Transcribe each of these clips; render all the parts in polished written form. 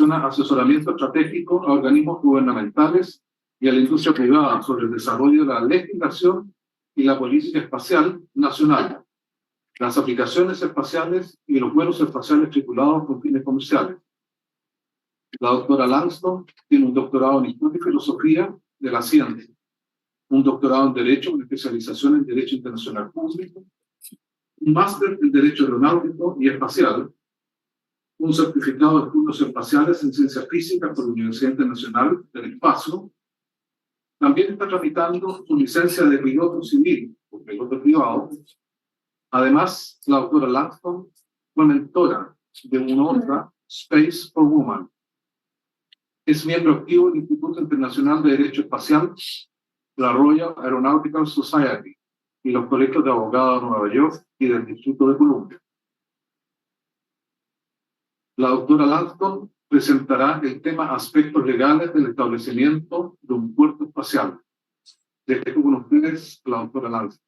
proporciona asesoramiento estratégico a organismos gubernamentales y a la industria privada sobre el desarrollo de la legislación y la política espacial nacional, las aplicaciones espaciales y los vuelos espaciales tripulados con fines comerciales. La doctora Langston tiene un doctorado en Historia y Filosofía de la Ciencia, un doctorado en Derecho con especialización en Derecho Internacional Público, un máster en Derecho Aeronáutico y Espacial, un certificado de estudios espaciales en Ciencias Físicas por la Universidad Internacional del Espacio. También está tramitando su licencia de piloto civil o piloto privado. Además, la doctora Langston fue mentora de UNOOSA Space for Women. Es miembro activo del Instituto Internacional de Derecho Espacial, la Royal Aeronautical Society y los colegios de abogados de Nueva York y del Distrito de Columbia. La doctora Langston presentará el tema aspectos legales del establecimiento de un puerto espacial. Les dejo con ustedes la doctora Langston.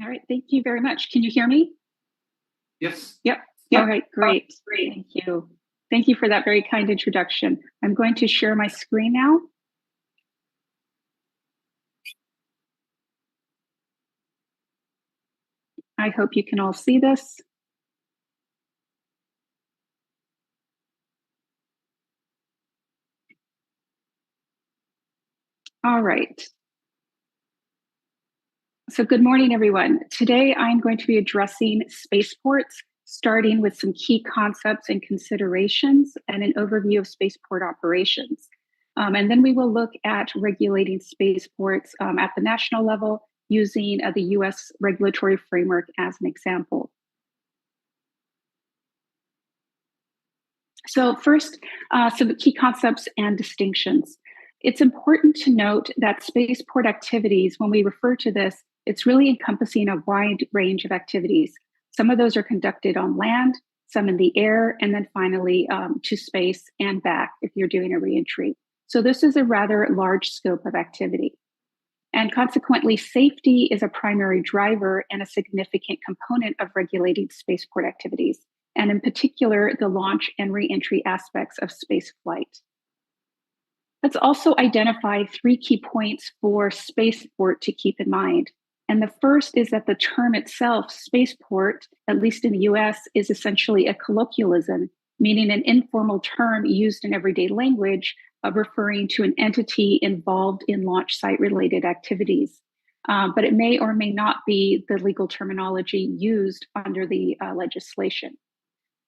All right, thank you very much. Can you hear me? Yes. Yep. All right, great. Thank you. Thank you for that very kind introduction. I'm going to share my screen now. I hope you can all see this. All right. So good morning, everyone. Today, I'm going to be addressing spaceports, starting with some key concepts and considerations and an overview of spaceport operations. And then we will look at regulating spaceports at the national level using the US regulatory framework as an example. So first, some key concepts and distinctions. It's important to note that spaceport activities, when we refer to this, it's really encompassing a wide range of activities. Some of those are conducted on land, some in the air, and then finally to space and back if you're doing a reentry. So this is a rather large scope of activity. And consequently, safety is a primary driver and a significant component of regulating spaceport activities, and in particular, the launch and reentry aspects of space flight. Let's also identify 3 key points for spaceport to keep in mind. And the first is that the term itself, spaceport, at least in the US, is essentially a colloquialism, meaning an informal term used in everyday language referring to an entity involved in launch site related activities. But it may or may not be the legal terminology used under the legislation.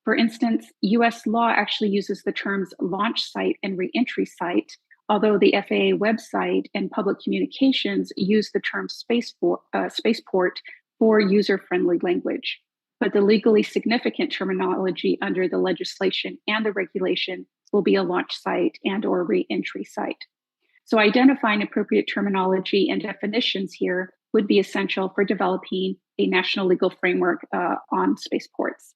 For instance, US law actually uses the terms launch site and reentry site, although the FAA website and public communications use the term spaceport for user-friendly language. But the legally significant terminology under the legislation and the regulation will be a launch site and or reentry site. So identifying appropriate terminology and definitions here would be essential for developing a national legal framework on spaceports.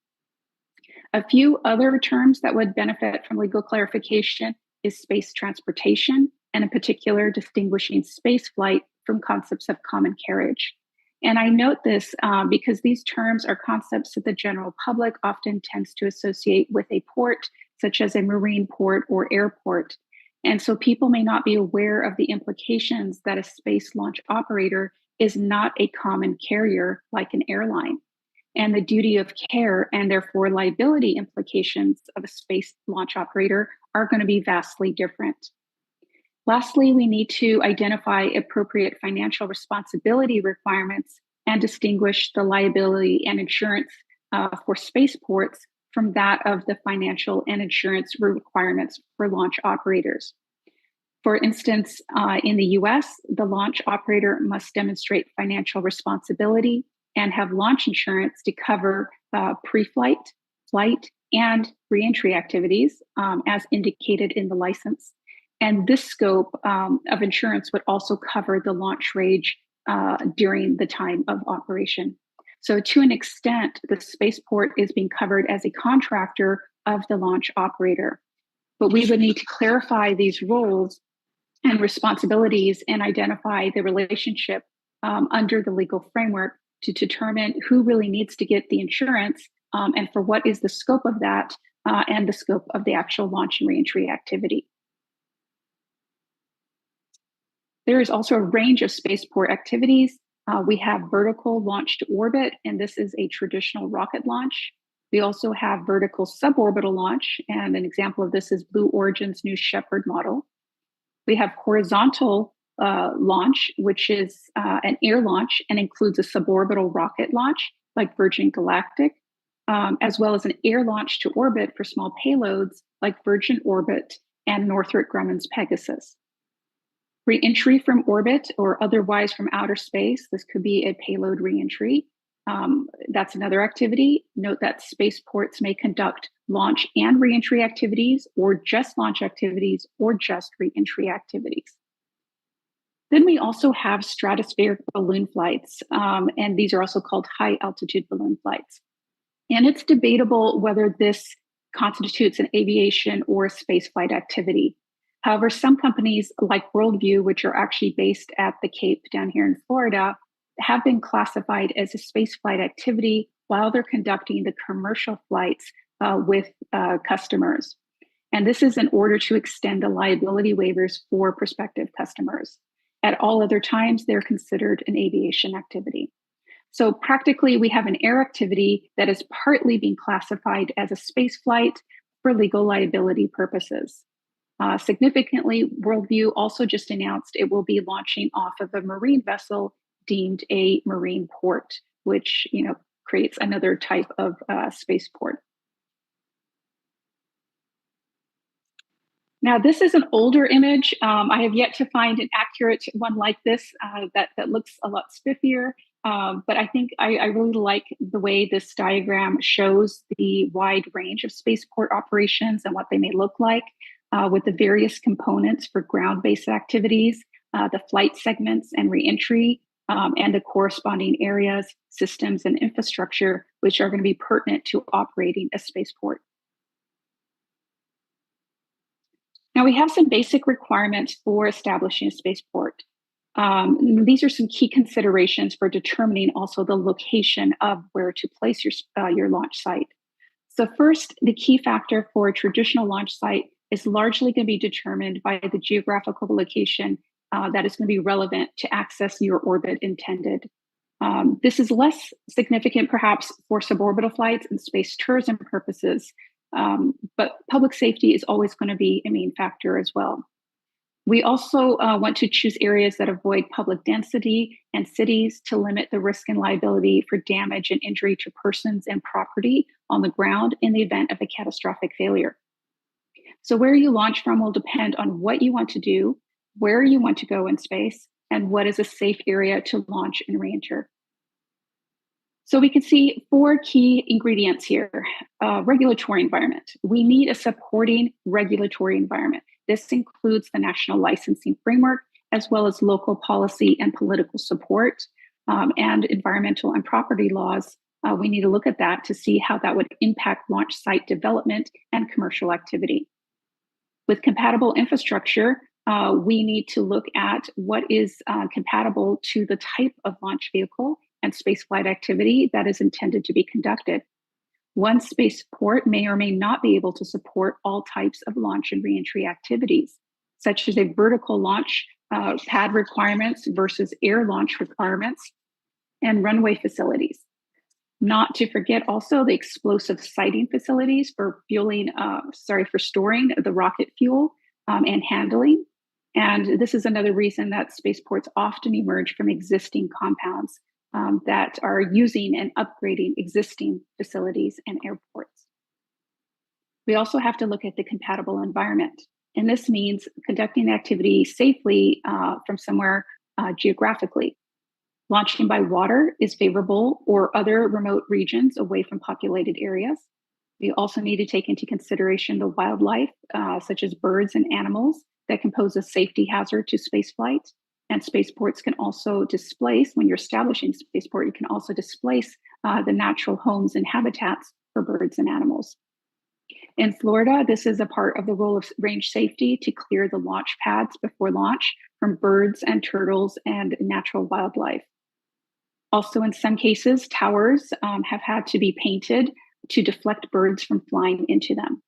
A few other terms that would benefit from legal clarification is space transportation, and in particular, distinguishing space flight from concepts of common carriage. And I note this because these terms are concepts that the general public often tends to associate with a port, such as a marine port or airport. And so people may not be aware of the implications that a space launch operator is not a common carrier like an airline. And the duty of care and therefore liability implications of a space launch operator are going to be vastly different. Lastly, we need to identify appropriate financial responsibility requirements and distinguish the liability and insurance for spaceports from that of the financial and insurance requirements for launch operators. For instance, in the US, the launch operator must demonstrate financial responsibility and have launch insurance to cover pre-flight, flight, and reentry activities as indicated in the license. And this scope of insurance would also cover the launch range during the time of operation. So to an extent, the spaceport is being covered as a contractor of the launch operator. But we would need to clarify these roles and responsibilities and identify the relationship under the legal framework to determine who really needs to get the insurance and for what is the scope of that and the scope of the actual launch and reentry activity. There is also a range of spaceport activities. We have vertical launch to orbit, and this is a traditional rocket launch. We also have vertical suborbital launch, and an example of this is Blue Origin's New Shepard model. We have horizontal launch, which is an air launch and includes a suborbital rocket launch like Virgin Galactic, as well as an air launch to orbit for small payloads like Virgin Orbit and Northrop Grumman's Pegasus. Re-entry from orbit or otherwise from outer space, this could be a payload re-entry. That's another activity. Note that spaceports may conduct launch and re-entry activities, or just launch activities, or just re-entry activities. Then we also have stratospheric balloon flights, and these are also called high altitude balloon flights. And it's debatable whether this constitutes an aviation or a spaceflight activity. However, some companies like Worldview, which are actually based at the Cape down here in Florida, have been classified as a spaceflight activity while they're conducting the commercial flights with customers. And this is in order to extend the liability waivers for prospective customers. At all other times, they're considered an aviation activity. So practically, we have an air activity that is partly being classified as a spaceflight for legal liability purposes. Significantly, Worldview also just announced it will be launching off of a marine vessel deemed a marine port, which creates another type of spaceport. Now, this is an older image. I have yet to find an accurate one like this that looks a lot spiffier. But I think I really like the way this diagram shows the wide range of spaceport operations and what they may look like with the various components for ground-based activities, the flight segments and reentry, and the corresponding areas, systems, and infrastructure, which are going to be pertinent to operating a spaceport. Now, we have some basic requirements for establishing a spaceport. These are some key considerations for determining also the location of where to place your launch site. So first, the key factor for a traditional launch site is largely going to be determined by the geographical location that is going to be relevant to access your orbit intended. This is less significant perhaps for suborbital flights and space tourism purposes, but public safety is always going to be a main factor as well. We also want to choose areas that avoid public density and cities to limit the risk and liability for damage and injury to persons and property on the ground in the event of a catastrophic failure. So where you launch from will depend on what you want to do, where you want to go in space, and what is a safe area to launch and re-enter. So we can see 4 key ingredients here. Regulatory environment. We need a supporting regulatory environment. This includes the national licensing framework, as well as local policy and political support, and environmental and property laws. We need to look at that to see how that would impact launch site development and commercial activity. With compatible infrastructure, we need to look at what is compatible to the type of launch vehicle and spaceflight activity that is intended to be conducted. One spaceport may or may not be able to support all types of launch and reentry activities, such as a vertical launch pad requirements versus air launch requirements and runway facilities. Not to forget also the explosive siting facilities for storing the rocket fuel and handling. And this is another reason that spaceports often emerge from existing compounds that are using and upgrading existing facilities and airports. We also have to look at the compatible environment. And this means conducting activity safely from somewhere geographically. Launching by water is favorable, or other remote regions away from populated areas. We also need to take into consideration the wildlife, such as birds and animals, that can pose a safety hazard to spaceflight. And spaceports can also displace, when you're establishing a spaceport, you can also displace the natural homes and habitats for birds and animals. In Florida, this is a part of the role of range safety to clear the launch pads before launch from birds and turtles and natural wildlife. Also, in some cases, towers have had to be painted to deflect birds from flying into them.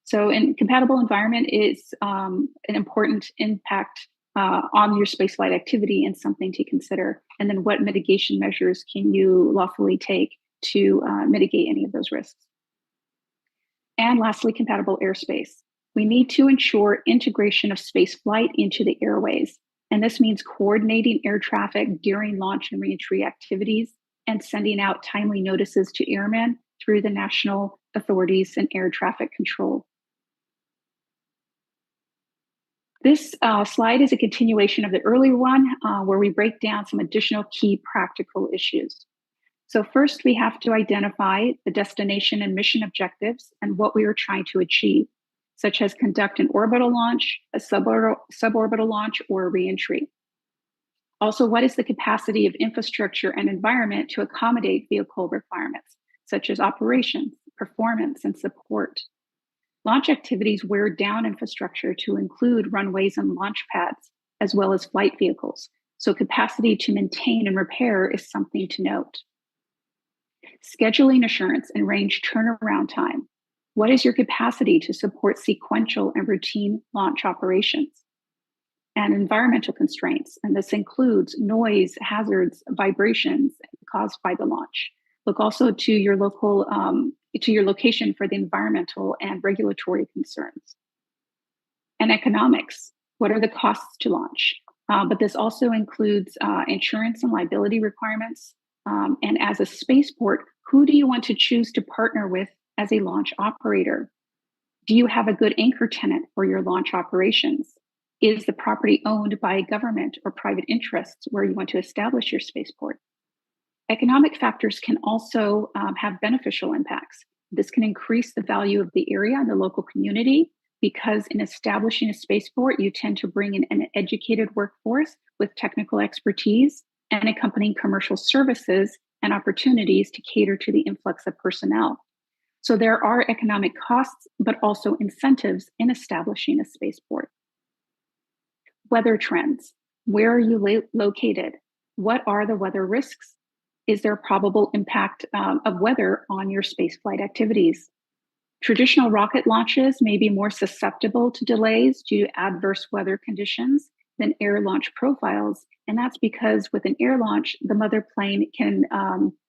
So an compatible environment is an important impact on your spaceflight activity and something to consider. And then what mitigation measures can you lawfully take to mitigate any of those risks? And lastly, compatible airspace. We need to ensure integration of spaceflight into the airways. And this means coordinating air traffic during launch and reentry activities and sending out timely notices to airmen through the national authorities and air traffic control. This slide is a continuation of the earlier one where we break down some additional key practical issues. So first, we have to identify the destination and mission objectives and what we are trying to achieve, such as conduct an orbital launch, a suborbital launch, or a reentry. Also, what is the capacity of infrastructure and environment to accommodate vehicle requirements, such as operations, performance, and support? Launch activities wear down infrastructure to include runways and launch pads, as well as flight vehicles. So capacity to maintain and repair is something to note. Scheduling assurance and range turnaround time. What is your capacity to support sequential and routine launch operations? And environmental constraints, and this includes noise, hazards, vibrations caused by the launch. Look also to your local, to your location for the environmental and regulatory concerns. And economics, what are the costs to launch? But this also includes insurance and liability requirements. And as a spaceport, who do you want to choose to partner with as a launch operator? Do you have a good anchor tenant for your launch operations? Is the property owned by government or private interests where you want to establish your spaceport? Economic factors can also have beneficial impacts. This can increase the value of the area and the local community because in establishing a spaceport, you tend to bring in an educated workforce with technical expertise and accompanying commercial services and opportunities to cater to the influx of personnel. So there are economic costs, but also incentives in establishing a spaceport. Weather trends. Where are you located? What are the weather risks? Is there a probable impact of weather on your spaceflight activities? Traditional rocket launches may be more susceptible to delays due to adverse weather conditions than air launch profiles. And that's because with an air launch, the mother plane can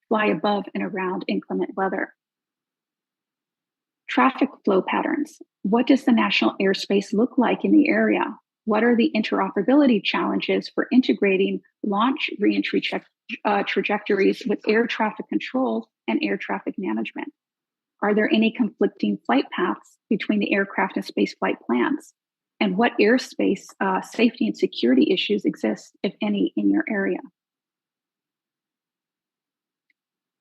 fly above and around inclement weather. Traffic flow patterns. What does the national airspace look like in the area? What are the interoperability challenges for integrating launch reentry trajectories with air traffic control and air traffic management? Are there any conflicting flight paths between the aircraft and spaceflight plans? And what airspace safety and security issues exist, if any, in your area?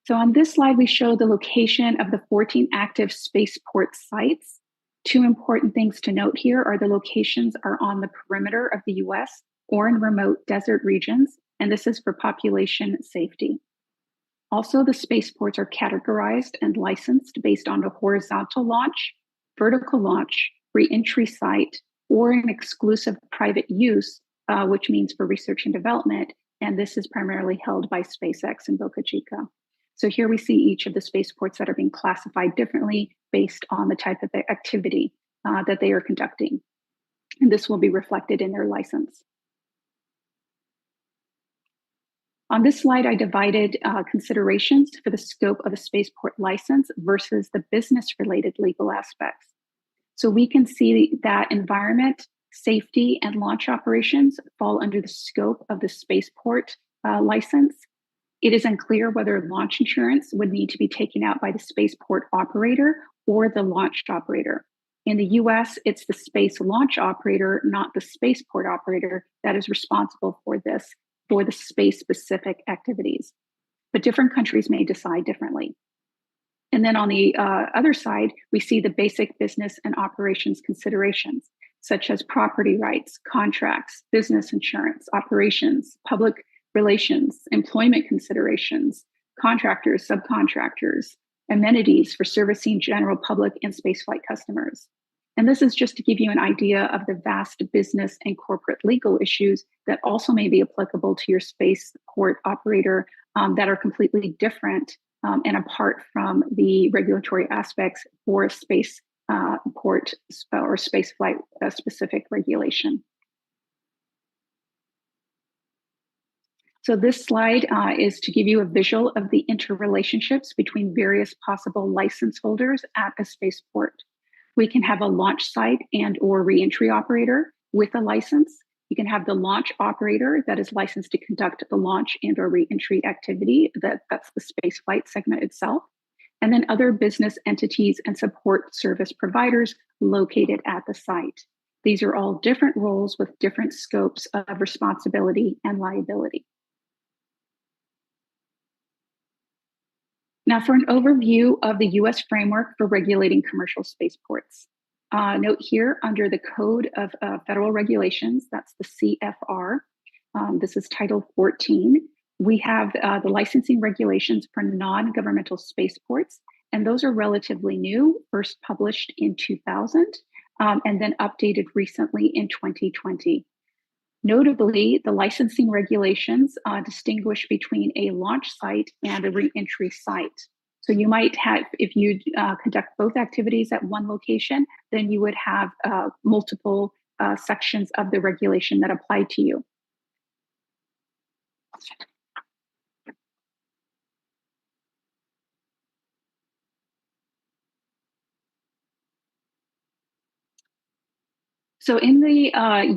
So on this slide, we show the location of the 14 active spaceport sites. Two important things to note here are the locations are on the perimeter of the US or in remote desert regions, and this is for population safety. Also, the spaceports are categorized and licensed based on the horizontal launch, vertical launch, re-entry site, or an exclusive private use, which means for research and development, and this is primarily held by SpaceX in Boca Chica. So here we see each of the spaceports that are being classified differently based on the type of activity that they are conducting. And this will be reflected in their license. On this slide, I divided considerations for the scope of a spaceport license versus the business-related legal aspects. So we can see that environment, safety, and launch operations fall under the scope of the spaceport license. It is unclear whether launch insurance would need to be taken out by the spaceport operator or the launch operator. In the US, it's the space launch operator, not the spaceport operator, that is responsible for this, for the space-specific activities. But different countries may decide differently. And then on the other side, we see the basic business and operations considerations, such as property rights, contracts, business insurance, operations, public relations, employment considerations, contractors, subcontractors, amenities for servicing general public and spaceflight customers. And this is just to give you an idea of the vast business and corporate legal issues that also may be applicable to your spaceport operator that are completely different and apart from the regulatory aspects for space port or space flight specific regulation. So this slide is to give you a visual of the interrelationships between various possible license holders at a spaceport. We can have a launch site and or reentry operator with a license. You can have the launch operator that is licensed to conduct the launch and or reentry activity, that's the space flight segment itself. And then other business entities and support service providers located at the site. These are all different roles with different scopes of responsibility and liability. Now for an overview of the US framework for regulating commercial spaceports. Note here under the Code of Federal Regulations, that's the CFR, this is Title 14, we have the licensing regulations for non-governmental spaceports, and those are relatively new, first published in 2000, and then updated recently in 2020. Notably, the licensing regulations distinguish between a launch site and a reentry site. So you might have, if you conduct both activities at one location, then you would have multiple sections of the regulation that apply to you. So in the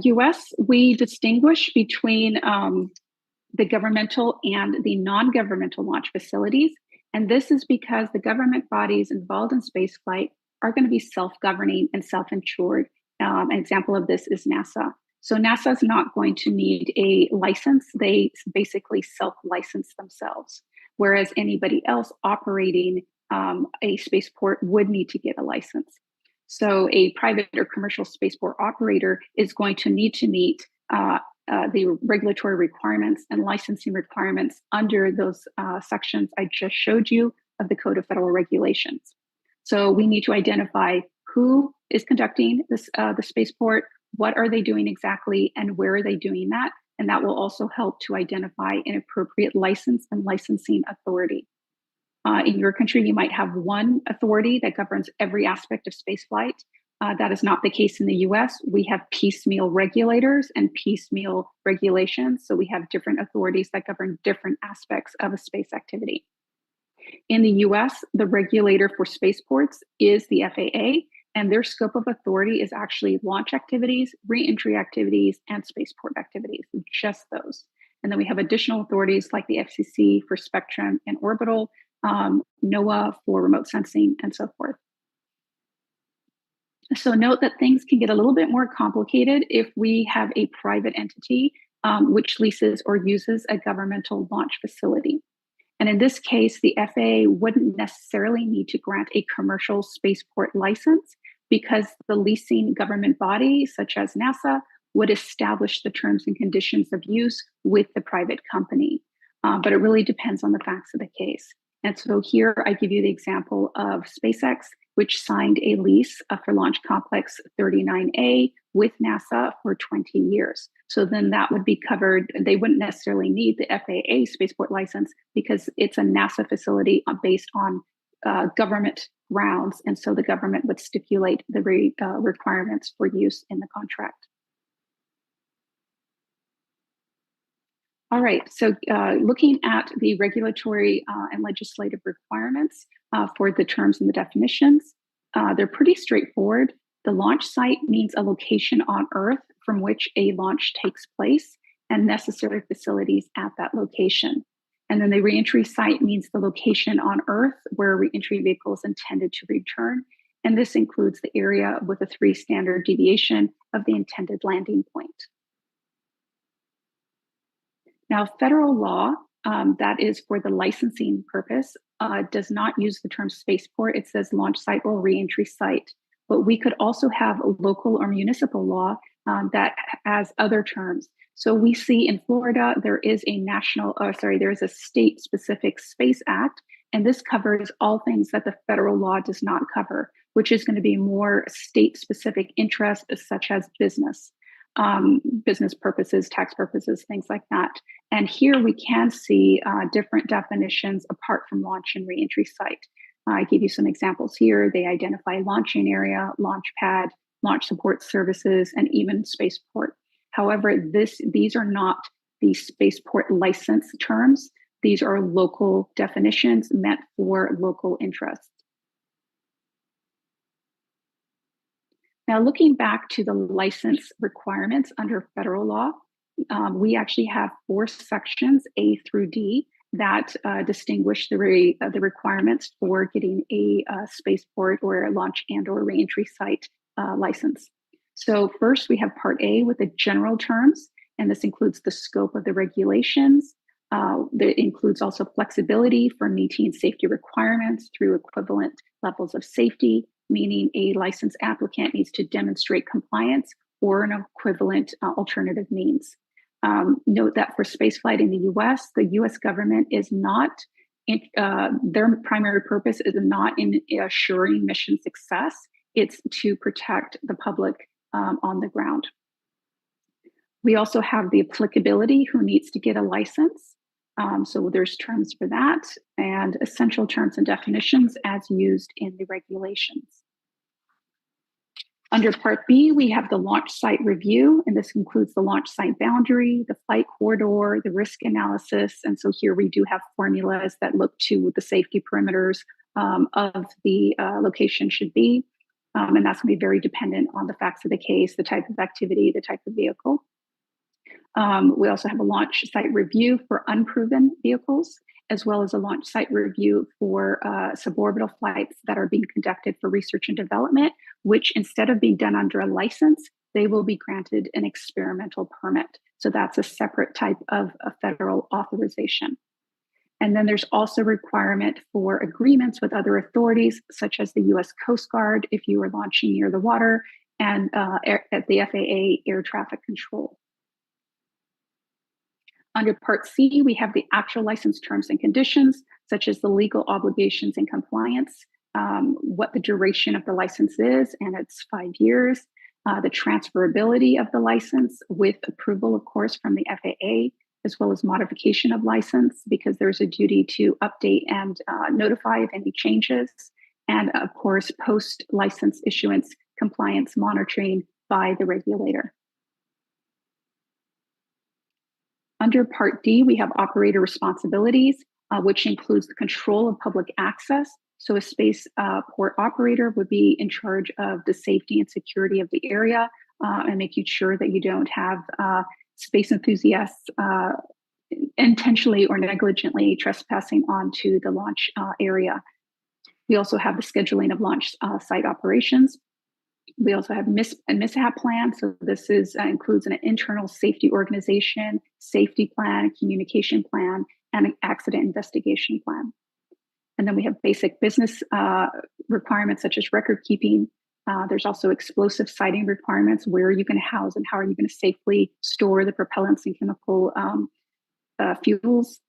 US, we distinguish between the governmental and the non-governmental launch facilities. And this is because the government bodies involved in spaceflight are going to be self-governing and self-insured. An example of this is NASA. So NASA is not going to need a license. They basically self-license themselves, whereas anybody else operating a spaceport would need to get a license. So a private or commercial spaceport operator is going to need to meet the regulatory requirements and licensing requirements under those sections I just showed you of the Code of Federal Regulations. So we need to identify who is conducting this, the spaceport, what are they doing exactly, and where are they doing that? And that will also help to identify an appropriate license and licensing authority. In your country, you might have one authority that governs every aspect of spaceflight. That is not the case in the US. We have piecemeal regulators and piecemeal regulations. So we have different authorities that govern different aspects of a space activity. In the US, the regulator for spaceports is the FAA, and their scope of authority is actually launch activities, re-entry activities, and spaceport activities, just those. And then we have additional authorities like the FCC for spectrum and orbital, NOAA for remote sensing, and so forth. So note that things can get a little bit more complicated if we have a private entity which leases or uses a governmental launch facility. And in this case, the FAA wouldn't necessarily need to grant a commercial spaceport license because the leasing government body, such as NASA, would establish the terms and conditions of use with the private company. But it really depends on the facts of the case. And so here I give you the example of SpaceX, which signed a lease for Launch Complex 39A with NASA for 20 years. So then that would be covered. They wouldn't necessarily need the FAA spaceport license because it's a NASA facility based on government grounds. And so the government would stipulate the requirements for use in the contract. All right, so looking at the regulatory and legislative requirements for the terms and the definitions, they're pretty straightforward. The launch site means a location on Earth from which a launch takes place and necessary facilities at that location. And then the reentry site means the location on Earth where a reentry vehicle is intended to return. And this includes the area with a 3 standard deviation of the intended landing point. Now, federal law, that is for the licensing purpose, does not use the term spaceport. It says launch site or reentry site. But we could also have a local or municipal law that has other terms. So we see in Florida, there is a state-specific Space Act, and this covers all things that the federal law does not cover, which is going to be more state-specific interests such as business. business purposes, tax purposes, things like that. And here we can see different definitions apart from launch and reentry site. I give you some examples here. They identify launching area, launch pad, launch support services, and even spaceport. However, these are not the spaceport license terms. These are local definitions meant for local interests. Now, looking back to the license requirements under federal law, we actually have 4 sections, A through D, that distinguish the requirements for getting a spaceport or a launch and or reentry site license. So first, we have Part A with the general terms, and this includes the scope of the regulations. That includes also flexibility for meeting safety requirements through equivalent levels of safety, meaning a licensed applicant needs to demonstrate compliance or an equivalent alternative means. Note that for spaceflight in the US, the US government is not, their primary purpose is not in assuring mission success, it's to protect the public on the ground. We also have the applicability, who needs to get a license. So there's terms for that, and essential terms and definitions as used in the regulations. Under Part B, we have the launch site review, and this includes the launch site boundary, the flight corridor, the risk analysis. And so here we do have formulas that look to the safety perimeters of the location should be. And that's going to be very dependent on the facts of the case, the type of activity, the type of vehicle. We also have a launch site review for unproven vehicles, as well as a launch site review for suborbital flights that are being conducted for research and development, which instead of being done under a license, they will be granted an experimental permit. So that's a separate type of a federal authorization. And then there's also requirement for agreements with other authorities, such as the US Coast Guard, if you are launching near the water, and at the FAA air traffic control. Under Part C, we have the actual license terms and conditions, such as the legal obligations and compliance, what the duration of the license is, and it's 5 years, the transferability of the license with approval, of course, from the FAA, as well as modification of license, because there's a duty to update and notify of any changes, and of course, post-license issuance compliance monitoring by the regulator. Under Part D, we have operator responsibilities, which includes the control of public access. So a spaceport operator would be in charge of the safety and security of the area and making sure that you don't have space enthusiasts intentionally or negligently trespassing onto the launch area. We also have the scheduling of launch site operations. We also have mishap plan. So this includes an internal safety organization, safety plan, communication plan, and an accident investigation plan. And then we have basic business requirements such as record keeping. There's also explosive siting requirements. Where are you going to house and how are you going to safely store the propellants and chemical fuels?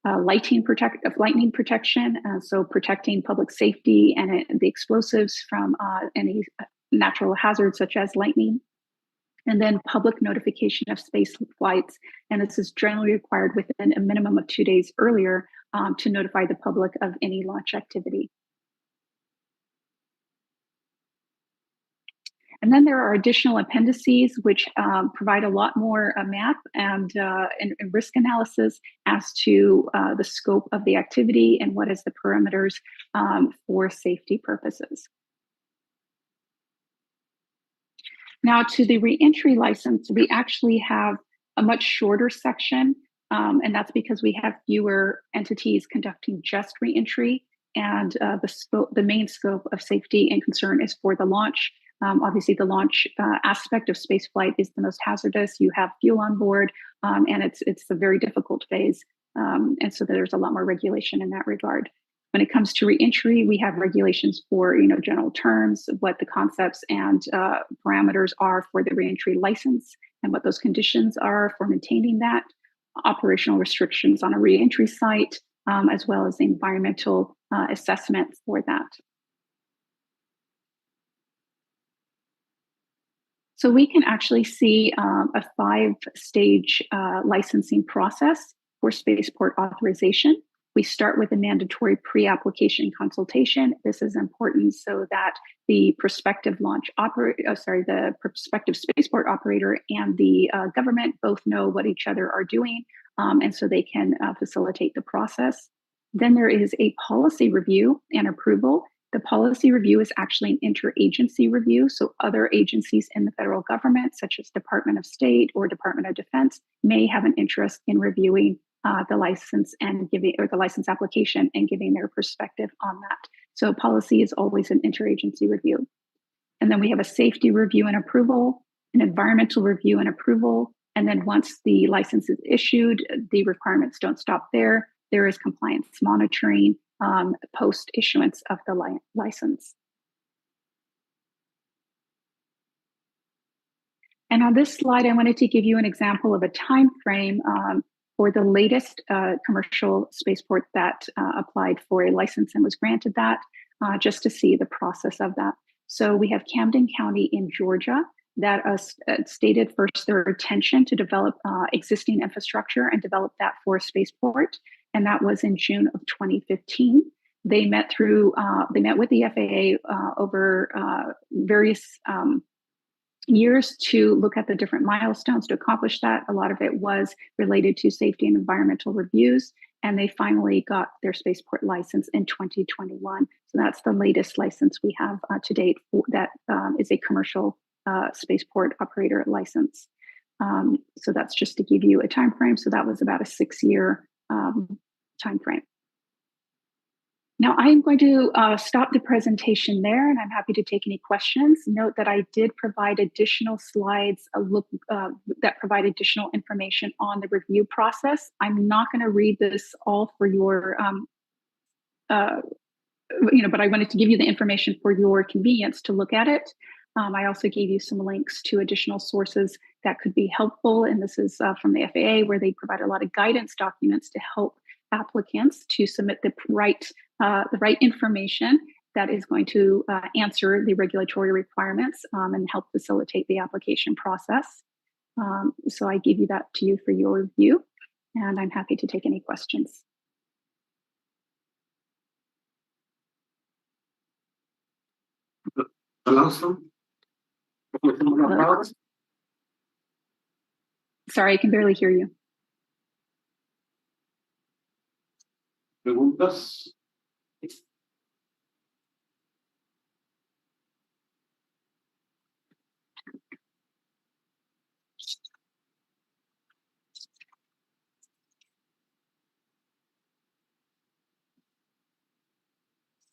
Lightning protection, so protecting public safety and the explosives from any natural hazards such as lightning. And then public notification of space flights. And this is generally required within a minimum of 2 days earlier to notify the public of any launch activity. And then there are additional appendices which provide a lot more math and risk analysis as to the scope of the activity and what is the parameters for safety purposes. Now to the reentry license, we actually have a much shorter section, and that's because we have fewer entities conducting just reentry, and the main scope of safety and concern is for the launch. Obviously, the launch aspect of spaceflight is the most hazardous. You have fuel on board, and it's a very difficult phase, and so there's a lot more regulation in that regard. When it comes to reentry, we have regulations for general terms, what the concepts and parameters are for the reentry license, and what those conditions are for maintaining that, operational restrictions on a reentry site, as well as the environmental assessment for that. So we can actually see a 5-stage licensing process for spaceport authorization. We start with a mandatory pre-application consultation. This is important so that the prospective the prospective spaceport operator and the government both know what each other are doing, and so they can facilitate the process. Then there is a policy review and approval. The policy review is actually an interagency review, so other agencies in the federal government, such as Department of State or Department of Defense, may have an interest in reviewing the license and the license application and giving their perspective on that. So policy is always an interagency review. And then we have a safety review and approval, an environmental review and approval. And then once the license is issued, the requirements don't stop there. There is compliance monitoring post issuance of the license. And on this slide, I wanted to give you an example of a time frame for the latest commercial spaceport that applied for a license and was granted that, just to see the process of that. So we have Camden County in Georgia that stated first their intention to develop existing infrastructure and develop that for a spaceport, and that was in June of 2015. They met with the FAA over various years to look at the different milestones to accomplish that. A lot of it was related to safety and environmental reviews, and they finally got their spaceport license in 2021. So that's the latest license we have to date that is a commercial spaceport operator license. So that's just to give you a time frame. So that was about a 6-year time frame. Now I'm going to stop the presentation there, and I'm happy to take any questions. Note that I did provide additional slides that provide additional information on the review process. I'm not going to read this all for your, but I wanted to give you the information for your convenience to look at it. I also gave you some links to additional sources that could be helpful, and this is from the FAA, where they provide a lot of guidance documents to help applicants to submit the right information that is going to answer the regulatory requirements and help facilitate the application process. So I give you that to you for your review, and I'm happy to take any questions. Sorry, I can barely hear you. ¿Preguntas?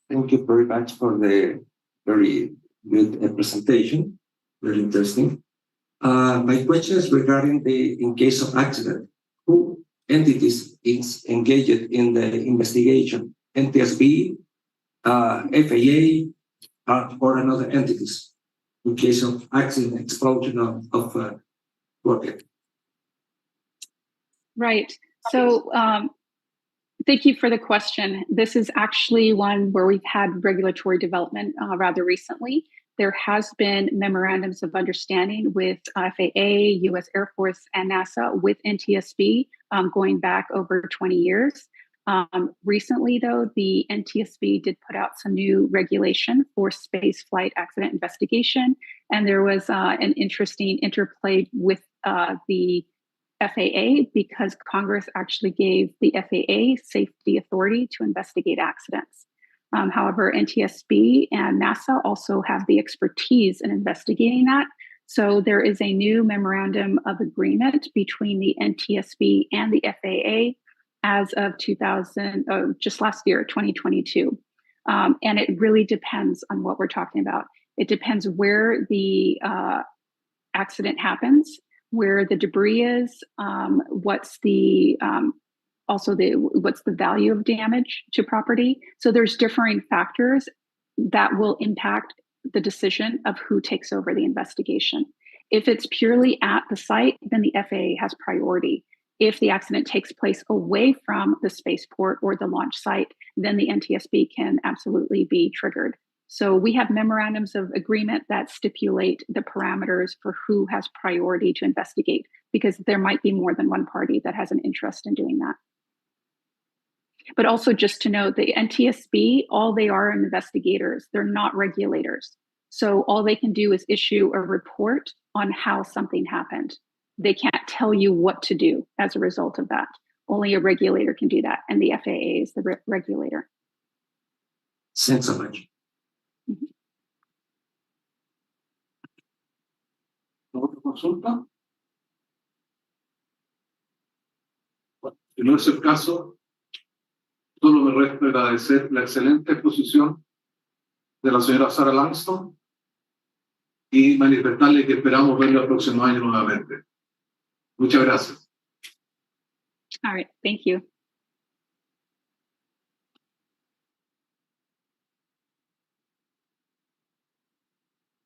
Thank you very much for the very good presentation. Very interesting. My question is regarding in case of accident, who entities is engaged in the investigation? NTSB, FAA, or another entities in case of accident, explosion of rocket? Right. So thank you for the question. This is actually one where we've had regulatory development rather recently. There has been memorandums of understanding with FAA, U.S. Air Force, and NASA with NTSB going back over 20 years. Recently, though, the NTSB did put out some new regulation for space flight accident investigation, and there was an interesting interplay with the FAA because Congress actually gave the FAA safety authority to investigate accidents. However, NTSB and NASA also have the expertise in investigating that. So there is a new memorandum of agreement between the NTSB and the FAA as of just last year, 2022. And it really depends on what we're talking about. It depends where the accident happens, where the debris is, what's the value of damage to property. So there's differing factors that will impact the decision of who takes over the investigation. If it's purely at the site, then the FAA has priority. If the accident takes place away from the spaceport or the launch site, then the NTSB can absolutely be triggered. So we have memorandums of agreement that stipulate the parameters for who has priority to investigate, because there might be more than one party that has an interest in doing that. But also just to note, the NTSB, all they are investigators. They're not regulators. So all they can do is issue a report on how something happened. They can't tell you what to do as a result of that. Only a regulator can do that, and the FAA is the regulator. Thanks so much. ¿Otra consulta? Bueno, si no es el caso, solo me resta agradecer la excelente exposición de la señora Sarah Langston y manifestarle que esperamos verla el próximo año nuevamente. Muchas gracias. All right, thank you.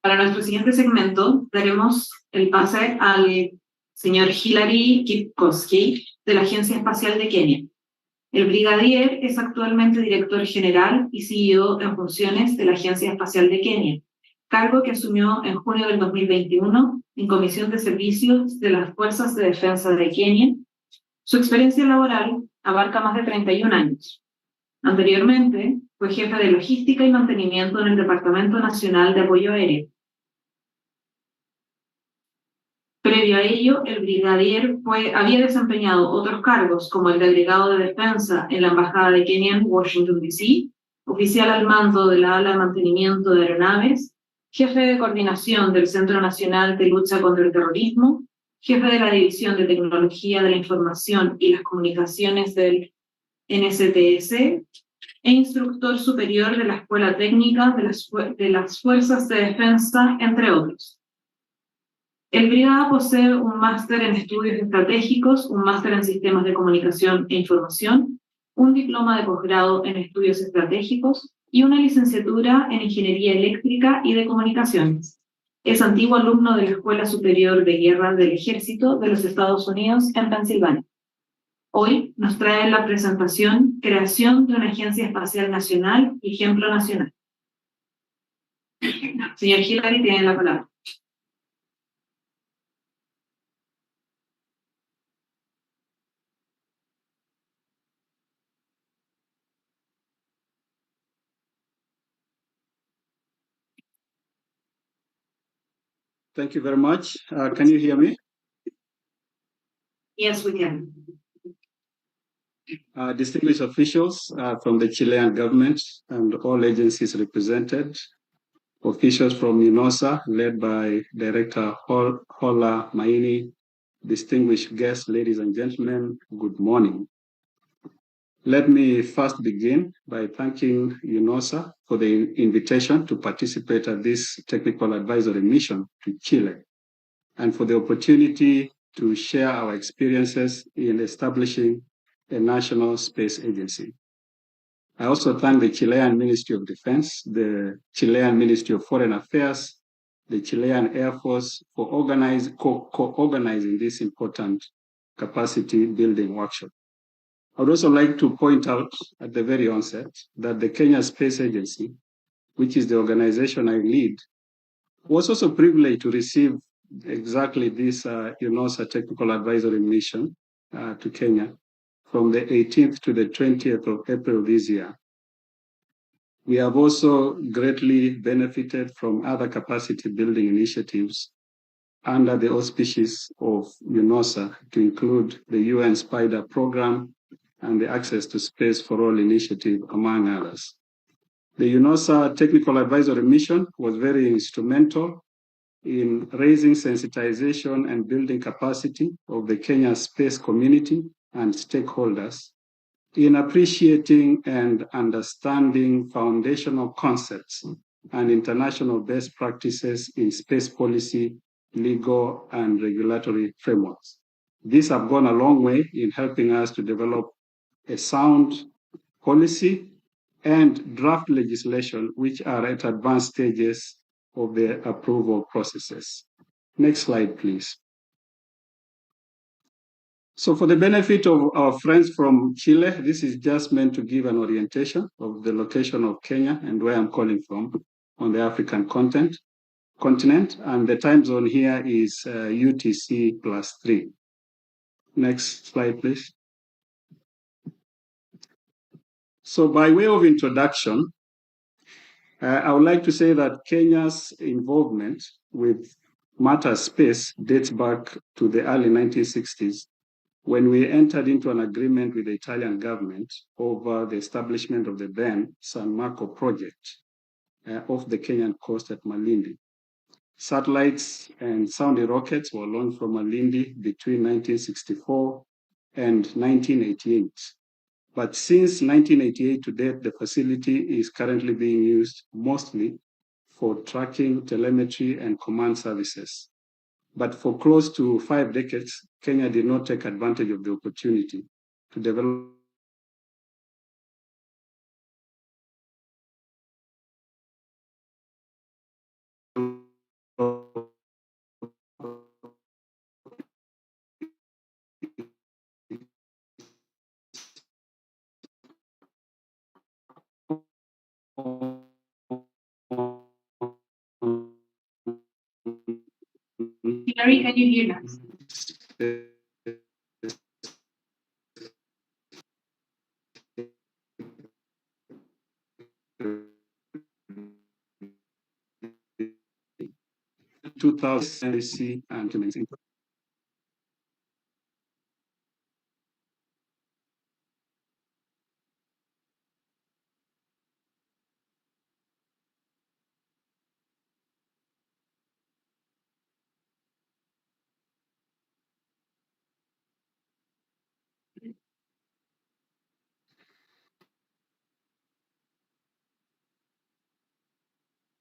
Para nuestro siguiente segmento, daremos el pase al señor Hilary Kipkowski, de la Agencia Espacial de Kenia. El brigadier es actualmente director general y CEO en funciones de la Agencia Espacial de Kenia, cargo que asumió en junio del 2021 en Comisión de Servicios de las Fuerzas de Defensa de Kenia. Su experiencia laboral abarca más de 31 años. Anteriormente, fue jefe de logística y mantenimiento en el Departamento Nacional de Apoyo Aéreo. Previo a ello, el brigadier había desempeñado otros cargos, como el de agregado de defensa en la Embajada de Kenia en Washington, D.C., oficial al mando de la ala de mantenimiento de aeronaves, jefe de coordinación del Centro Nacional de Lucha contra el Terrorismo, jefe de la División de Tecnología de la Información y las Comunicaciones del NSTS, e instructor superior de la Escuela Técnica de las Fuerzas de Defensa, entre otros. El brigada posee un máster en estudios estratégicos, un máster en sistemas de comunicación e información, un diploma de posgrado en estudios estratégicos y una licenciatura en ingeniería eléctrica y de comunicaciones. Es antiguo alumno de la Escuela Superior de Guerra del Ejército de los Estados Unidos en Pensilvania. Hoy nos trae la presentación Creación de una Agencia Espacial Nacional y Ejemplo Nacional. Señor Hilary, tiene la palabra. Thank you very much. Can you hear me? Yes, we can. Distinguished officials from the Chilean government and all agencies represented, officials from UNOOSA led by Director Hola Maini, distinguished guests, ladies and gentlemen, good morning. Let me first begin by thanking UNOOSA for the invitation to participate at this technical advisory mission to Chile, and for the opportunity to share our experiences in establishing a national space agency. I also thank the Chilean Ministry of Defense, the Chilean Ministry of Foreign Affairs, the Chilean Air Force for co-organizing this important capacity building workshop. I would also like to point out at the very onset that the Kenya Space Agency, which is the organization I lead, was also privileged to receive exactly this UNOOSA technical advisory mission to Kenya from the 18th to the 20th of April this year. We have also greatly benefited from other capacity building initiatives under the auspices of UNOOSA, to include the UN SPIDER program and the Access to Space for All initiative, among others. The UNOOSA Technical Advisory Mission was very instrumental in raising sensitization and building capacity of the Kenya space community and stakeholders in appreciating and understanding foundational concepts and international best practices in space policy, legal, and regulatory frameworks. These have gone a long way in helping us to develop a sound policy and draft legislation, which are at advanced stages of the approval processes. Next slide, please. So for the benefit of our friends from Chile, this is just meant to give an orientation of the location of Kenya and where I'm calling from. on the African continent, and the time zone here is UTC +3. Next slide, please. So by way of introduction, I would like to say that Kenya's involvement with matter space dates back to the early 1960s, when we entered into an agreement with the Italian government over the establishment of the then San Marco project off the Kenyan coast at Malindi. Satellites and sounding rockets were launched from Malindi between 1964 and 1988. But since 1988 to date, the facility is currently being used mostly for tracking, telemetry, and command services. But for close to 5 decades, Kenya did not take advantage of the opportunity to develop Hilary, can you hear us? 2000 and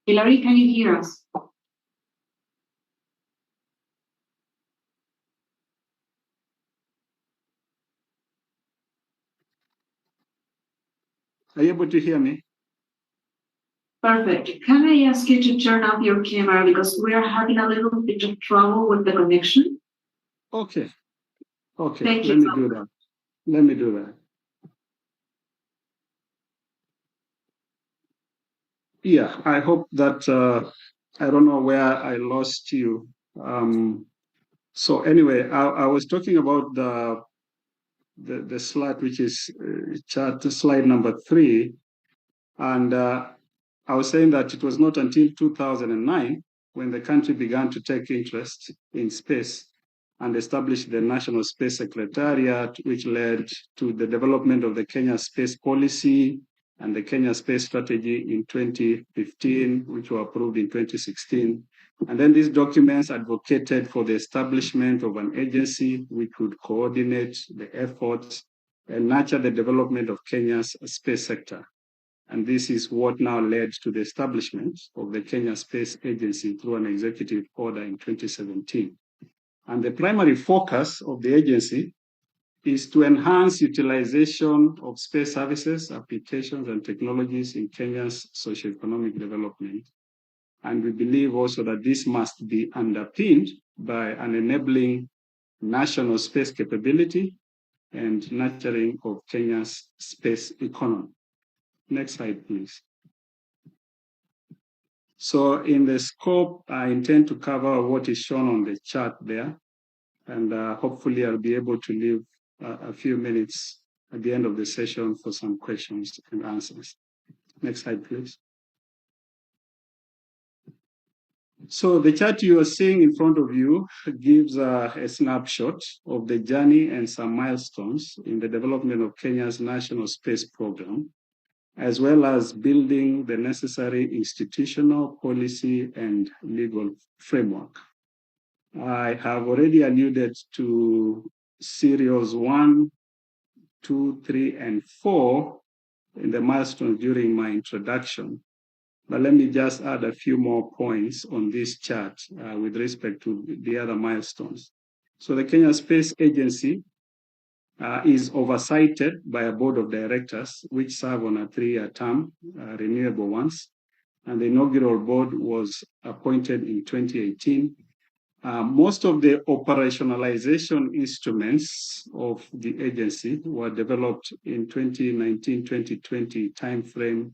Hilary, can you hear us? Are you able to hear me? Perfect. Can I ask you to turn off your camera because we are having a little bit of trouble with the connection? Okay. Okay. Thank you. Let me do that. Let me do that. Yeah, I hope that I don't know where I lost you. So anyway, I was talking about the slide, which is chart slide number 3, and I was saying that it was not until 2009 when the country began to take interest in space and established the National Space Secretariat, which led to the development of the Kenya Space Policy and the Kenya Space Strategy in 2015, which were approved in 2016. And then these documents advocated for the establishment of an agency which would coordinate the efforts and nurture the development of Kenya's space sector. And this is what now led to the establishment of the Kenya Space Agency through an executive order in 2017. And the primary focus of the agency is to enhance utilization of space services, applications, and technologies in Kenya's socioeconomic development. And we believe also that this must be underpinned by an enabling national space capability and nurturing of Kenya's space economy. Next slide, please. So in the scope, I intend to cover what is shown on the chart there, and hopefully I'll be able to leave a few minutes at the end of the session for some questions and answers. Next slide, please. So the chart you are seeing in front of you gives a snapshot of the journey and some milestones in the development of Kenya's national space program, as well as building the necessary institutional, policy, and legal framework. I have already alluded to serials 1, 2, 3, and 4 in the milestones during my introduction. But let me just add a few more points on this chart with respect to the other milestones. So the Kenya Space Agency is oversighted by a board of directors, which serve on a 3-year term, renewable ones. And the inaugural board was appointed in 2018. Most of the operationalization instruments of the agency were developed in 2019-2020 timeframe,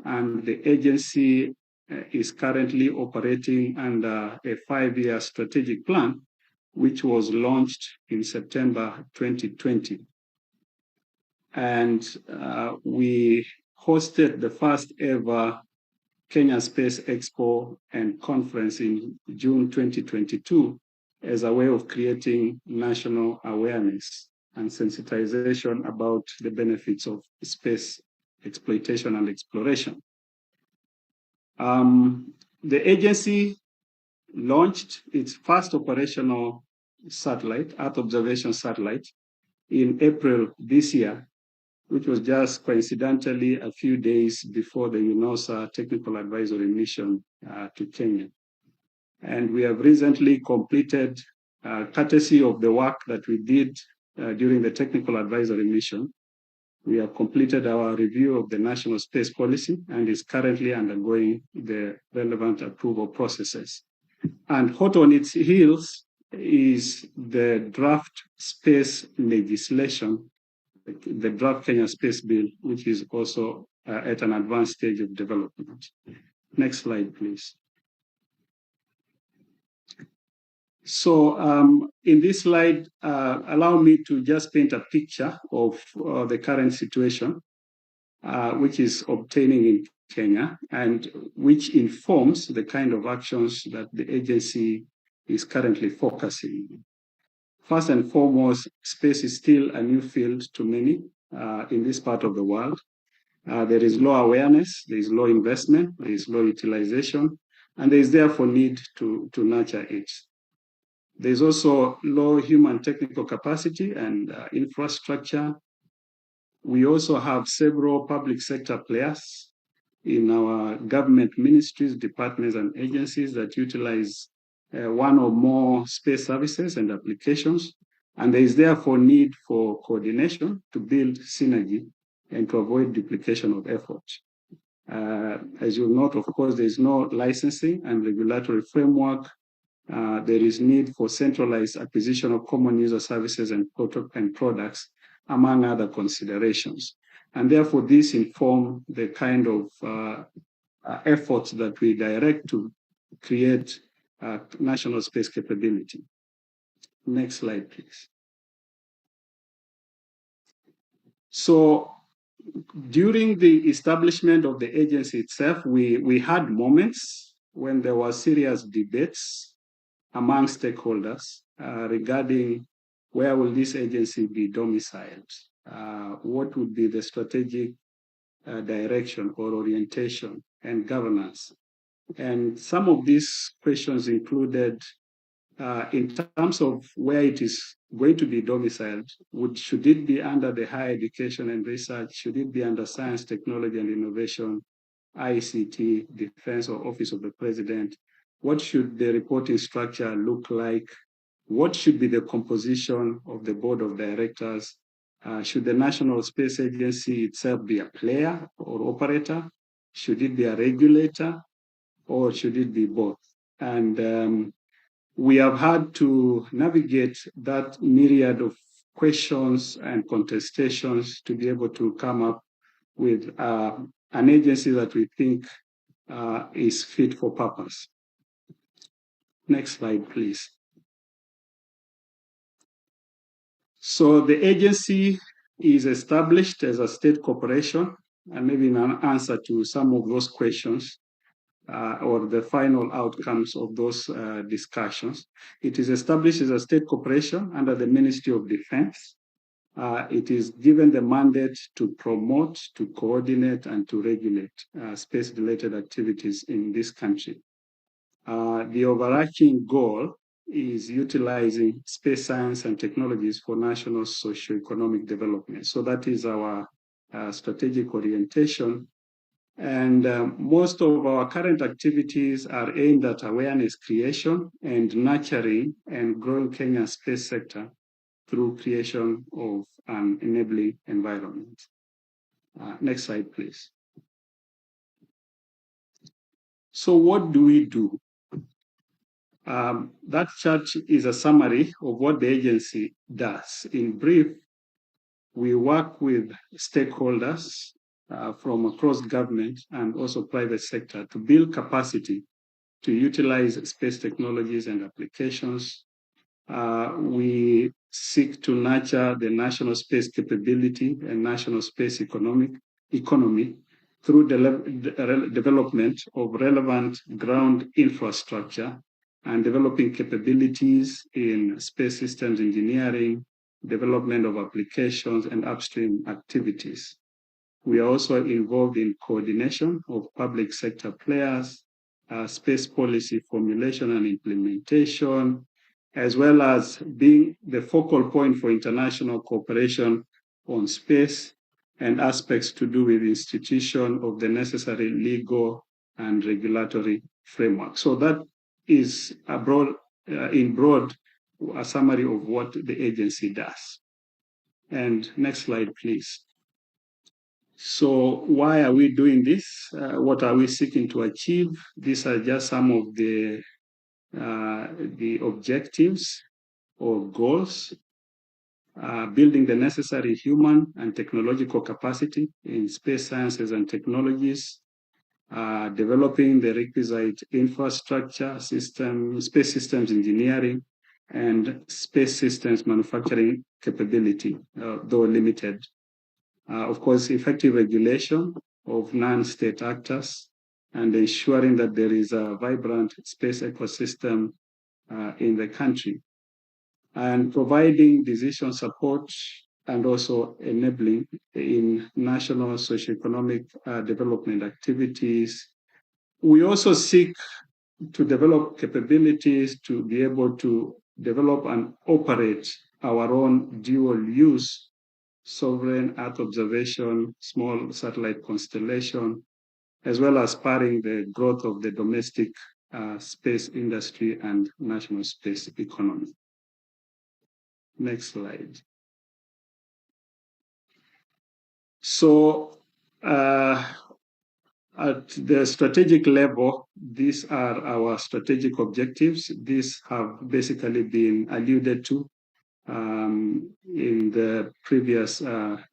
and the agency is currently operating under a 5-year strategic plan, which was launched in September 2020. And we hosted the first ever Kenya Space Expo and Conference in June 2022 as a way of creating national awareness and sensitization about the benefits of space exploitation and exploration. The agency launched its first operational satellite, Earth observation satellite, in April this year, which was just coincidentally a few days before the UNOOSA technical advisory mission to Kenya. And we have recently completed, courtesy of the work that we did during the technical advisory mission, we have completed our review of the national space policy and is currently undergoing the relevant approval processes. And hot on its heels is the draft space legislation, the draft Kenya Space Bill, which is also at an advanced stage of development. Next slide, please. So in this slide, allow me to just paint a picture of the current situation, which is obtaining in Kenya and which informs the kind of actions that the agency is currently focusing on. First and foremost, space is still a new field to many in this part of the world. There is low awareness, there is low investment, there is low utilization, and there is therefore need to nurture it. There's also low human technical capacity and infrastructure. We also have several public sector players in our government ministries, departments, and agencies that utilize one or more space services and applications. And there is therefore need for coordination to build synergy and to avoid duplication of effort. As you'll note, of course, there is no licensing and regulatory framework. There is need for centralized acquisition of common user services and products, among other considerations. And therefore, this informs the kind of efforts that we direct to create national space capability. Next slide, please. So during the establishment of the agency itself, we had moments when there were serious debates among stakeholders regarding where will this agency be domiciled? What would be the strategic direction or orientation and governance? And some of these questions included, in terms of where it is going to be domiciled, should it be under the higher education and research? Should it be under science, technology, and innovation, ICT, defense, or office of the president? What should the reporting structure look like? What should be the composition of the board of directors? Should the National Space Agency itself be a player or operator? Should it be a regulator? Or should it be both? And we have had to navigate that myriad of questions and contestations to be able to come up with an agency that we think is fit for purpose. Next slide, please. So the agency is established as a state corporation, and maybe in an answer to some of those questions, or the final outcomes of those discussions. It is established as a state corporation under the Ministry of Defense. It is given the mandate to promote, to coordinate, and to regulate space-related activities in this country. The overarching goal is utilizing space science and technologies for national socio-economic development. So that is our strategic orientation. And most of our current activities are aimed at awareness creation and nurturing and growing Kenya's space sector through creation of an enabling environment. Next slide, please. So what do we do? That chart is a summary of what the agency does. In brief, we work with stakeholders from across government and also private sector to build capacity to utilize space technologies and applications. We seek to nurture the national space capability and national space economy through the development of relevant ground infrastructure and developing capabilities in space systems engineering, development of applications, and upstream activities. We are also involved in coordination of public sector players, space policy formulation and implementation, as well as being the focal point for international cooperation on space and aspects to do with institution of the necessary legal and regulatory framework. So that is in broad a summary of what the agency does. And next slide, please. So why are we doing this? What are we seeking to achieve? These are just some of the objectives or goals. Building the necessary human and technological capacity in space sciences and technologies, developing the requisite infrastructure, space systems engineering, and space systems manufacturing capability, though limited. Of course, effective regulation of non-state actors and ensuring that there is a vibrant space ecosystem in the country, and providing decision support and also enabling in national socioeconomic development activities. We also seek to develop capabilities to be able to develop and operate our own dual-use sovereign Earth observation, small satellite constellation, as well as spurring the growth of the domestic space industry and national space economy. Next slide. So at the strategic level, these are our strategic objectives. These have basically been alluded to in the previous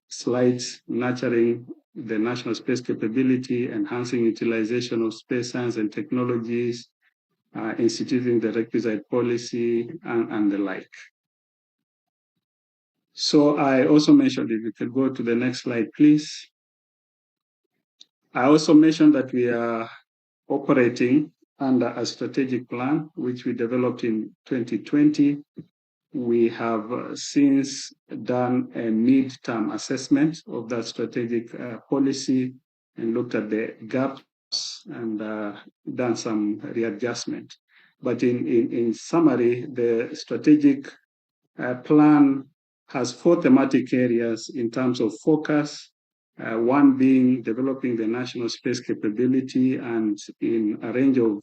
slides: nurturing the national space capability, enhancing utilization of space science and technologies, instituting the requisite policy, and the like. So I also mentioned, if you could go to the next slide, please. I also mentioned that we are operating under a strategic plan, which we developed in 2020. We have since done a mid-term assessment of that strategic policy and looked at the gaps and done some readjustment. But in summary, the strategic plan has 4 thematic areas in terms of focus, one being developing the national space capability, and in a range of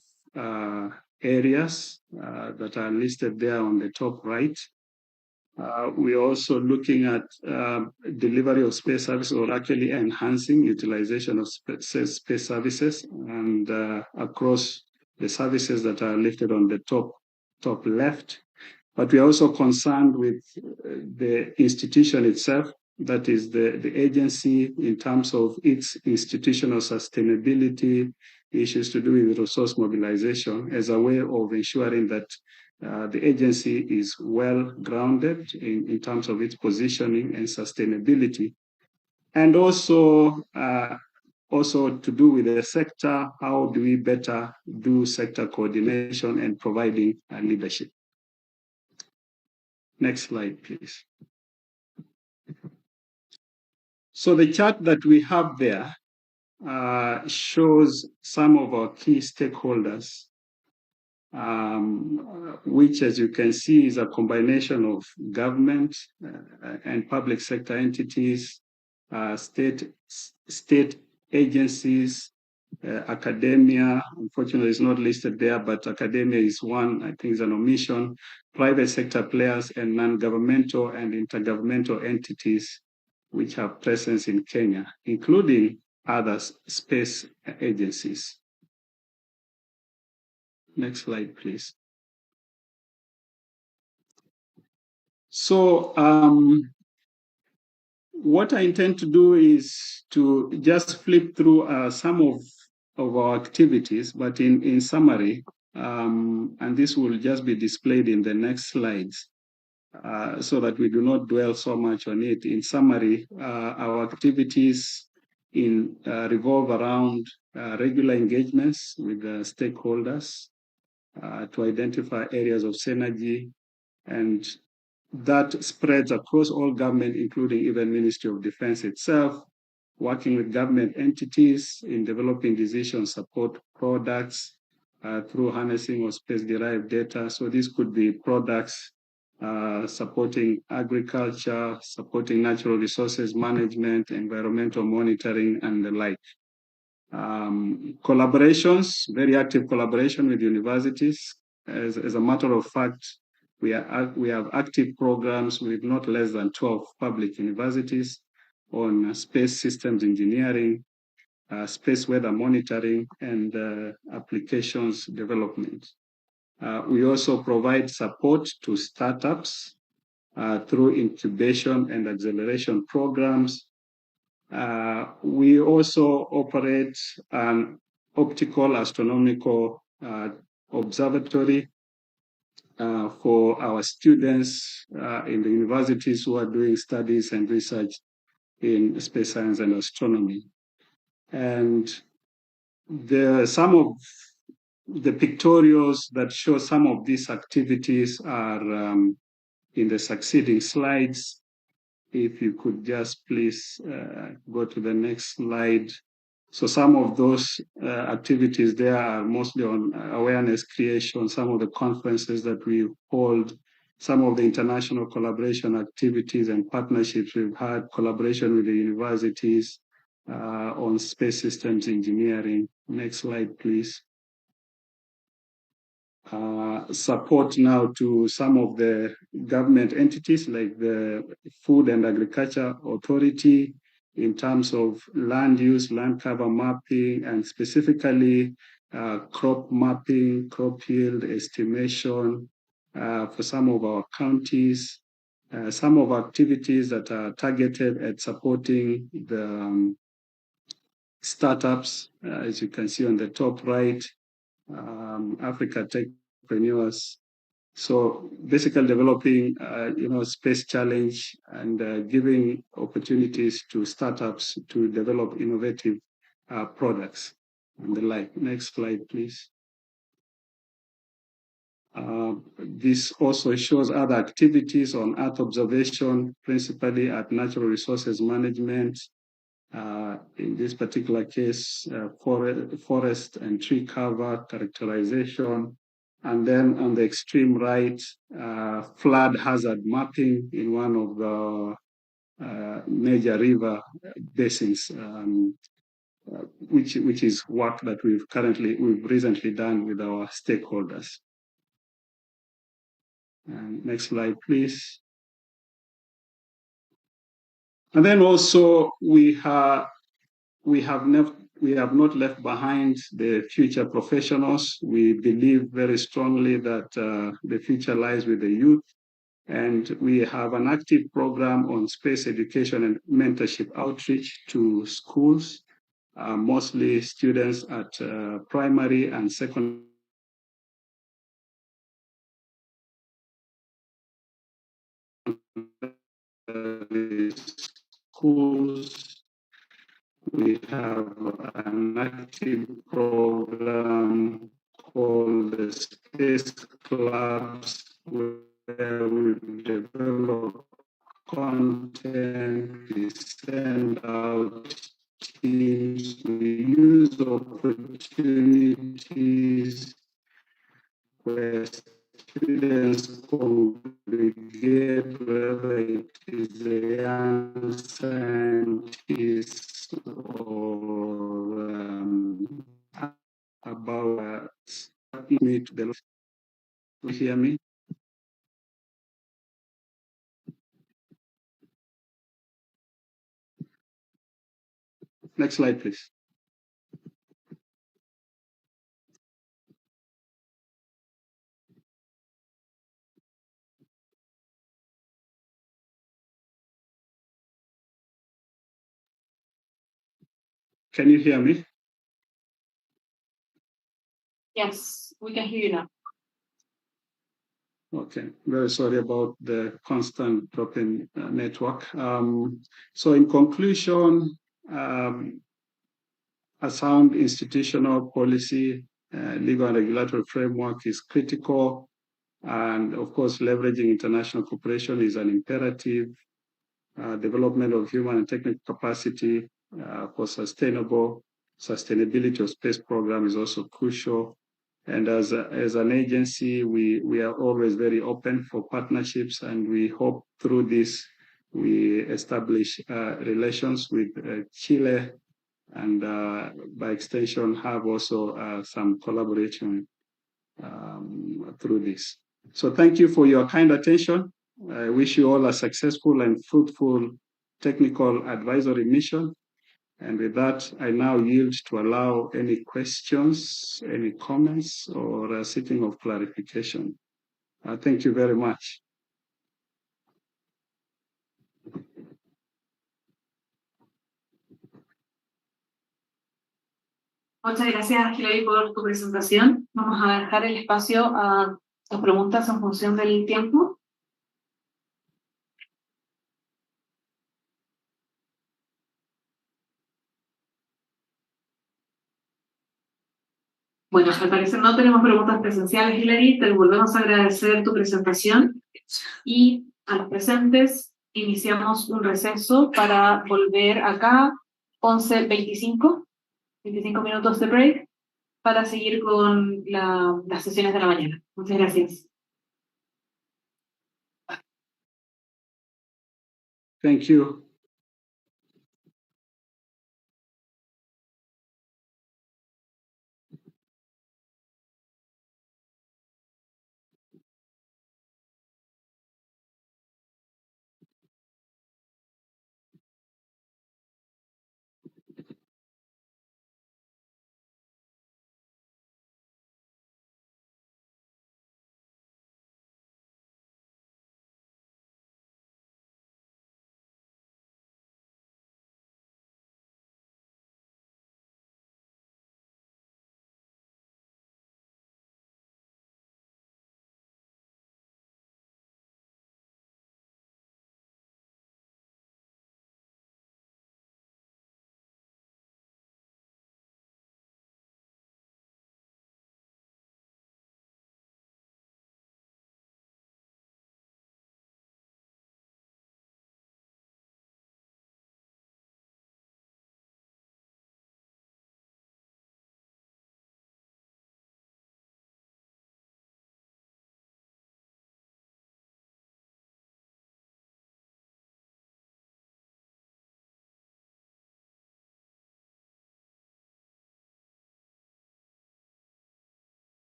areas that are listed there on the top right. We're also looking at delivery of space services, or actually enhancing utilization of space services, and across the services that are listed on the top left. But we are also concerned with the institution itself, that is the agency, in terms of its institutional sustainability, issues to do with resource mobilization, as a way of ensuring that the agency is well grounded in terms of its positioning and sustainability. And also to do with the sector, how do we better do sector coordination and providing leadership. Next slide, please. So the chart that we have there shows some of our key stakeholders, which, as you can see, is a combination of government and public sector entities, state agencies, academia. Unfortunately, it's not listed there, but academia is one, I think is an omission, private sector players, and non-governmental and intergovernmental entities which have presence in Kenya, including other space agencies. Next slide, please. So what I intend to do is to just flip through some of our activities, but in summary, and this will just be displayed in the next slides, so that we do not dwell so much on it. In summary, our activities revolve around regular engagements with the stakeholders to identify areas of synergy, and that spreads across all government, including even Ministry of Defense itself, working with government entities in developing decision support products through harnessing of space-derived data. So this could be products supporting agriculture, supporting natural resources management, environmental monitoring, and the like. Collaborations, very active collaboration with universities. As a matter of fact, we have active programs with not less than 12 public universities on space systems engineering, space weather monitoring, and applications development. We also provide support to startups through incubation and acceleration programs. We also operate an optical astronomical observatory for our students in the universities who are doing studies and research in space science and astronomy. And some of the pictorials that show some of these activities are in the succeeding slides. If you could just please go to the next slide. So some of those activities there are mostly on awareness creation, some of the conferences that we hold, some of the international collaboration activities and partnerships we've had, collaboration with the universities on space systems engineering. Next slide, please. Support now to some of the government entities like the Food and Agriculture Authority in terms of land use, land cover mapping, and specifically crop mapping, crop yield estimation for some of our counties. Some of our activities that are targeted at supporting the startups, as you can see on the top right, Africa Techpreneurs. So basically developing, space challenge and giving opportunities to startups to develop innovative products and the like. Next slide, please. This also shows other activities on Earth observation, principally at natural resources management. In this particular case, forest and tree cover characterization. And then on the extreme right, flood hazard mapping in one of the major river basins, which is work that we've recently done with our stakeholders. And next slide, please. And then also we have not left behind the future professionals. We believe very strongly that the future lies with the youth. And we have an active program on space education and mentorship outreach to schools, mostly students at primary and secondary schools. We have an active program called the Space Clubs, where we develop content, we send out teams, we use opportunities where students congregate, whether it is a young scientist or about meet the. You hear me? Next slide, please. Can you hear me? Yes, we can hear you now. Okay, very sorry about the constant drop in network. So in conclusion, a sound institutional policy, legal and regulatory framework is critical. And of course, leveraging international cooperation is an imperative. Development of human and technical capacity for sustainability of space program is also crucial. And as an agency, we are always very open for partnerships, and we hope through this we establish relations with Chile, and by extension have also some collaboration through this. So thank you for your kind attention. I wish you all a successful and fruitful technical advisory mission. And with that, I now yield to allow any questions, any comments, or a seeking of clarification. Thank you very much. Muchas gracias, Hilary, por tu presentación. Vamos a dejar el espacio a las preguntas en función del tiempo. Bueno, al parecer no tenemos preguntas presenciales, Hilary. Te volvemos a agradecer tu presentación. Y a los presentes iniciamos un receso para volver acá, 11:25, 25 minutos de break, para seguir con las sesiones de la mañana. Muchas gracias. Thank you.